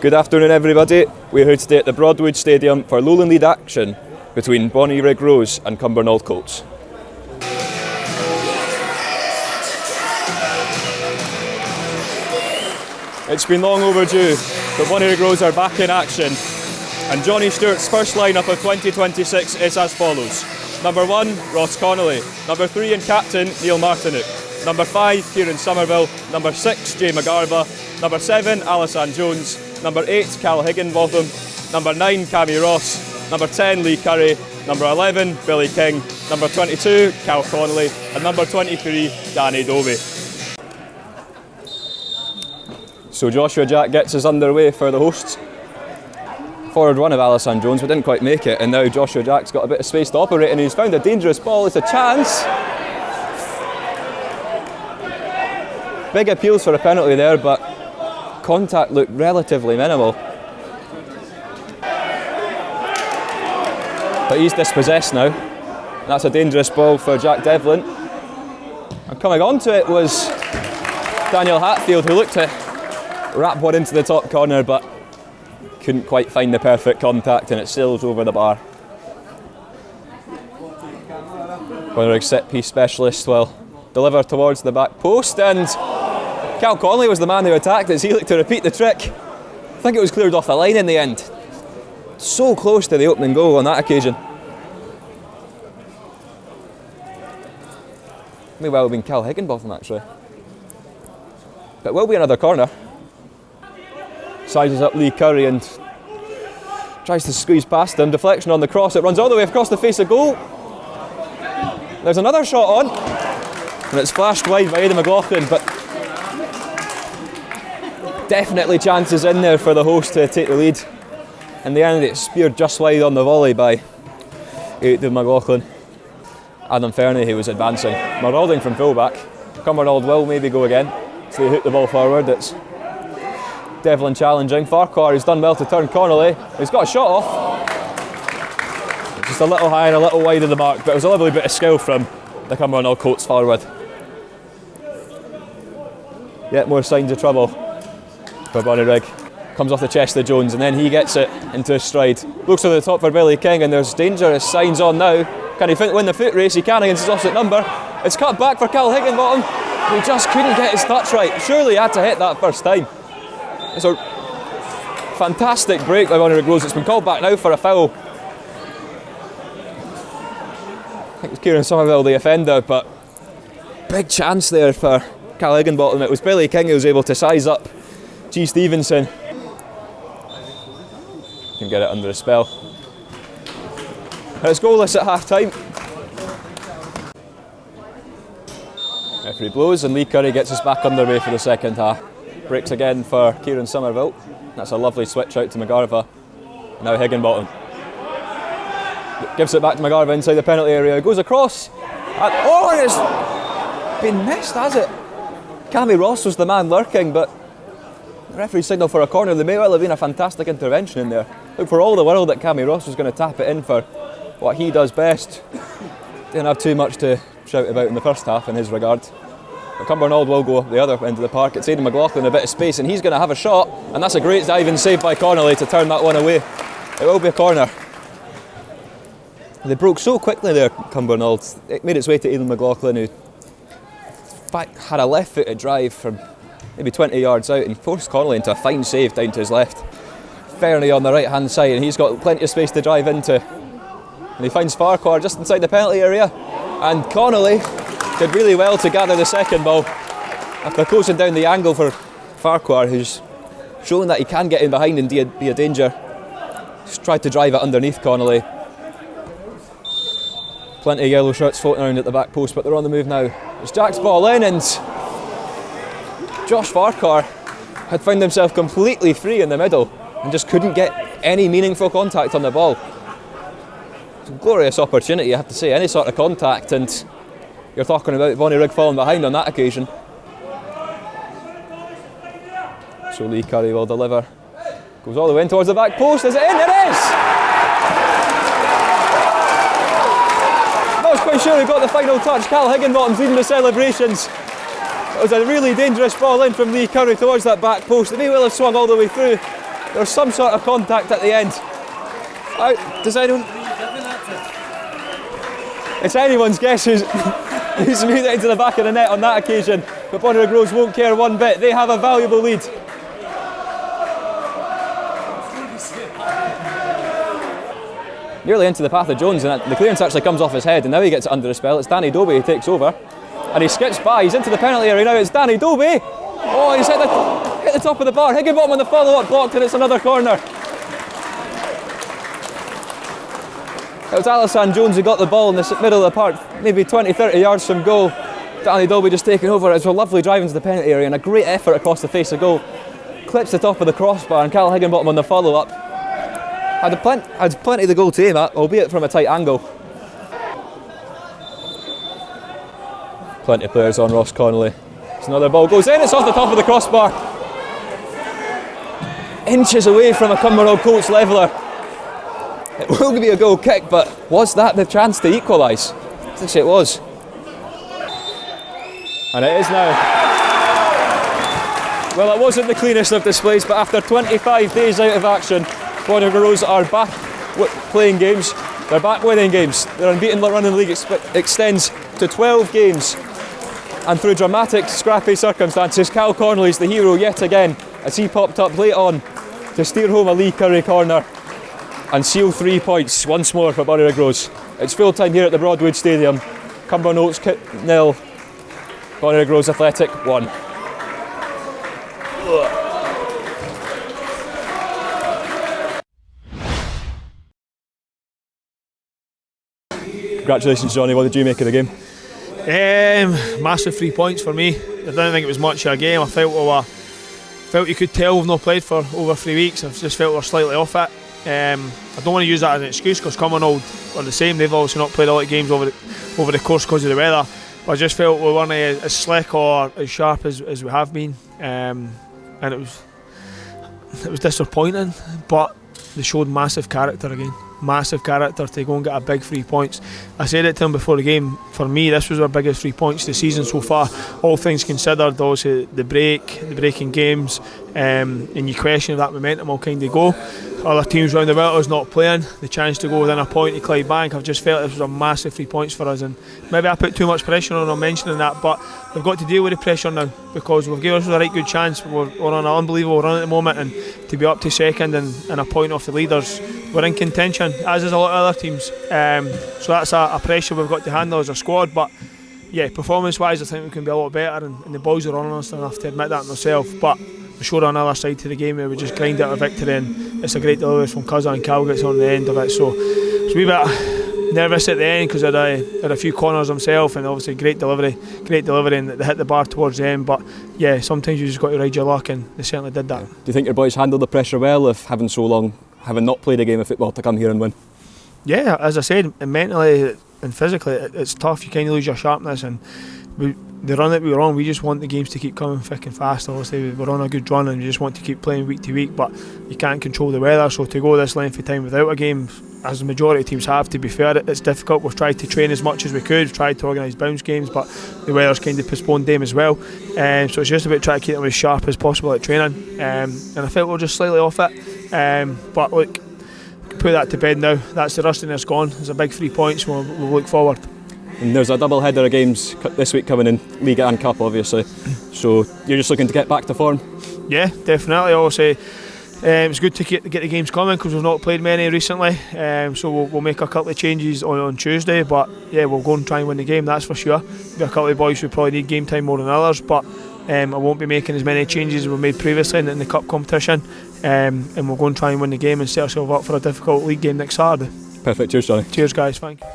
Good afternoon everybody, we're here today at the Broadwood Stadium for Lowland league action between Bonnyrigg Rose and Cumbernauld Colts. It's been long overdue, but Bonnyrigg Rose are back in action, and Jonny Stewart's first lineup of 2026 is as follows. Number 1, Ross Connolly. Number 3 and captain, Neil Martinook. Number 5, Kieran Somerville. Number 6, Jay McGarva. Number 7, Alison Jones. Number 8, Cal Higginbotham. Number 9, Cammy Ross. Number 10, Lee Curry. Number 11, Billy King. Number 22, Cal Connolly. And number 23, Danny Dovey. So Joshua Jack gets us underway for the hosts. Forward one of Alison Jones, but didn't quite make it, and now Joshua Jack's got a bit of space to operate, and he's found a dangerous ball. It's a chance. Big appeals for a penalty there, but contact looked relatively minimal. But he's dispossessed now. That's a dangerous ball for Jack Devlin. And coming onto it was Daniel Hatfield, who looked to wrap one into the top corner, but couldn't quite find the perfect contact, and it sails over the bar. Bonnyrigg set piece specialist will deliver towards the back post, and Cal Connolly was the man who attacked as he looked to repeat the trick. I think it was cleared off the line in the end. So close to the opening goal on that occasion. May well have been Cal Higginbotham actually. But it will be another corner. Sizes up Lee Curry and tries to squeeze past him. Deflection on the cross. It runs all the way across the face of goal. There's another shot on, and it's flashed wide by Aidan McLaughlin, but definitely chances in there for the host to take the lead. In the end, it's speared just wide on the volley by Aidan McLaughlin. Adam Fernie, who was advancing. Marauding from fullback. Cumbernauld will maybe go again, so they hook the ball forward. It's Devlin challenging. Farquhar, he's done well to turn Connolly. He's got a shot off. Just a little high and a little wide of the mark, but it was a lovely bit of skill from the Cumbernauld Colts forward. Yet more signs of trouble for Bonnyrigg. Comes off the chest of Jones, and then he gets it into his stride. Looks over the top for Billy King, and there's dangerous signs on now. Can he win the foot race? He can against his offset number. It's cut back for Cal Higginbotham. He just couldn't get his touch right. Surely he had to hit that first time. It's a fantastic break by Bonnyrigg Rose. It's been called back now for a foul. I think it's Kieran Somerville, the offender, but big chance there for Cal Higginbotham. It was Billy King who was able to size up G. Stevenson. Can get it under a spell. And it's goalless at half time. Referee blows, and Lee Curry gets us back underway for the second half. Breaks again for Kieran Somerville. That's a lovely switch out to McGarva. Now Higginbotham gives it back to McGarva inside the penalty area. Goes across. And it's been missed, has it? Cammy Ross was the man lurking, but the referee signalled for a corner. There may well have been a fantastic intervention in there. Look, for all the world that Cammy Ross was going to tap it in for what he does best. Didn't have too much to shout about in the first half in his regard. But Cumbernauld will go the other end of the park. It's Aidan McLaughlin, a bit of space, and he's going to have a shot, and that's a great diving save by Connolly to turn that one away. It will be a corner. They broke so quickly there, Cumbernauld. It made its way to Aidan McLaughlin, who in fact had a left-footed drive from maybe 20 yards out and forced Connolly into a fine save down to his left. Fernie on the right-hand side, and he's got plenty of space to drive into. And he finds Farquhar just inside the penalty area, and Connolly did really well to gather the second ball after closing down the angle for Farquhar, who's shown that he can get in behind and be a danger. Just tried to drive it underneath Connolly. Plenty of yellow shirts floating around at the back post, but they're on the move now. It's Jack's ball in, and Josh Farquhar had found himself completely free in the middle and just couldn't get any meaningful contact on the ball. It's a glorious opportunity, I have to say, any sort of contact, and you're talking about Bonnyrigg falling behind on that occasion. So Lee Curry will deliver. Goes all the way in towards the back post. Is it in? It is! Not quite sure who got the final touch. Cal Higginbotham's leading the celebrations. It was a really dangerous ball in from Lee Curry towards that back post. It may well have swung all the way through. There's some sort of contact at the end. Does anyone? It's anyone's guess who's made it into the back of the net on that occasion. But Bonnyrigg Rose won't care one bit. They have a valuable lead. Nearly into the path of Jones, and the clearance actually comes off his head, and now he gets it under a spell. It's Danny Dobie who takes over, and he skips by. He's into the penalty area now. It's Danny Dobie. Oh, he's hit the top of the bar. Higginbottom on the follow-up, blocked, and it's another corner. It was Alisson Jones who got the ball in the middle of the park, maybe 20-30 yards from goal. Danny Dobie just taking over. It was a lovely drive into the penalty area and a great effort across the face of goal. Clips the top of the crossbar, and Cal Higginbottom on the follow-up. Had plenty of the goal to aim at, albeit from a tight angle. Plenty of players on Ross Connolly. It's another ball goes in, it's off the top of the crossbar. Inches away from a Cumbernauld Colts leveller. It will be a goal kick, but was that the chance to equalise? I think it was. And it is now. Well, it wasn't the cleanest of displays, but after 25 days out of action, Bonnyrigg Rose are back playing games. They're back winning games. Their unbeaten run in the league extends to 12 games. And through dramatic, scrappy circumstances, Cal Connolly's the hero yet again, as he popped up late on to steer home a Lee Curry corner and seal 3 points once more for Bonnyrigg Rose. It's full time here at the Broadwood Stadium. Cumbernauld 0, Bonnyrigg Rose Athletic 1. Congratulations, Johnny. What did you make of the game? Massive 3 points for me. I didn't think it was much of a game. I felt you could tell we've not played for over 3 weeks. I just felt we're slightly off it. I don't want to use that as an excuse because Cumbernauld are the same. They've obviously not played a lot of games over the course because of the weather. But I just felt we weren't as slick or as sharp as we have been, and it was disappointing. But they showed massive character again. Massive character to go and get a big 3 points. I said it to him before the game, for me this was our biggest 3 points of the season so far, all things considered. Obviously the breaking games, and you question if that momentum will kind of go. Other teams round the world is not playing, the chance to go within a point to Clydebank. I've just felt this was a massive 3 points for us, and maybe I put too much pressure on mentioning that, but we've got to deal with the pressure now because we've given us a right good chance. We're on an unbelievable run at the moment, and to be up to second and a point off the leaders, we're in contention, as is a lot of other teams. So that's a pressure we've got to handle as a squad. But yeah, performance-wise, I think we can be a lot better, and the boys are honest enough to admit that themselves. But we showed on another side to the game where we just grind out a victory, and it's a great delivery from Cuzza, and Cal gets on the end of it. So it's a wee bit nervous at the end because I had a few corners himself, and obviously great delivery, and they hit the bar towards the end. But yeah, sometimes you just got to ride your luck, and they certainly did that. Do you think your boys handled the pressure well, of having not played a game of football, to come here and win? Yeah, as I said, mentally and physically it's tough. You kind of lose your sharpness, and the run that we were on, we just want the games to keep coming thick and fast. Obviously we're on a good run and we just want to keep playing week to week, but you can't control the weather, so to go this length of time without a game, as the majority of teams have, to be fair, it's difficult. We've tried to train as much as we could, we've tried to organise bounce games, but the weather's kind of postponed them as well, so it's just about trying to keep them as sharp as possible at training, and I felt we're just slightly off it, but look, put that to bed now. That's the rustiness gone. It's a big 3 points. We'll look forward. And there's a double header of games this week coming in, League and Cup obviously, so you're just looking to get back to form? Yeah, definitely. Obviously it's good to get the games coming because we've not played many recently, so we'll make a couple of changes on Tuesday, but yeah, we'll go and try and win the game, that's for sure. There'll be a couple of boys who probably need game time more than others, but I won't be making as many changes as we made previously in the Cup competition, and we'll go and try and win the game and set ourselves up for a difficult league game next Saturday. Perfect, cheers Johnny. Cheers guys, thank you.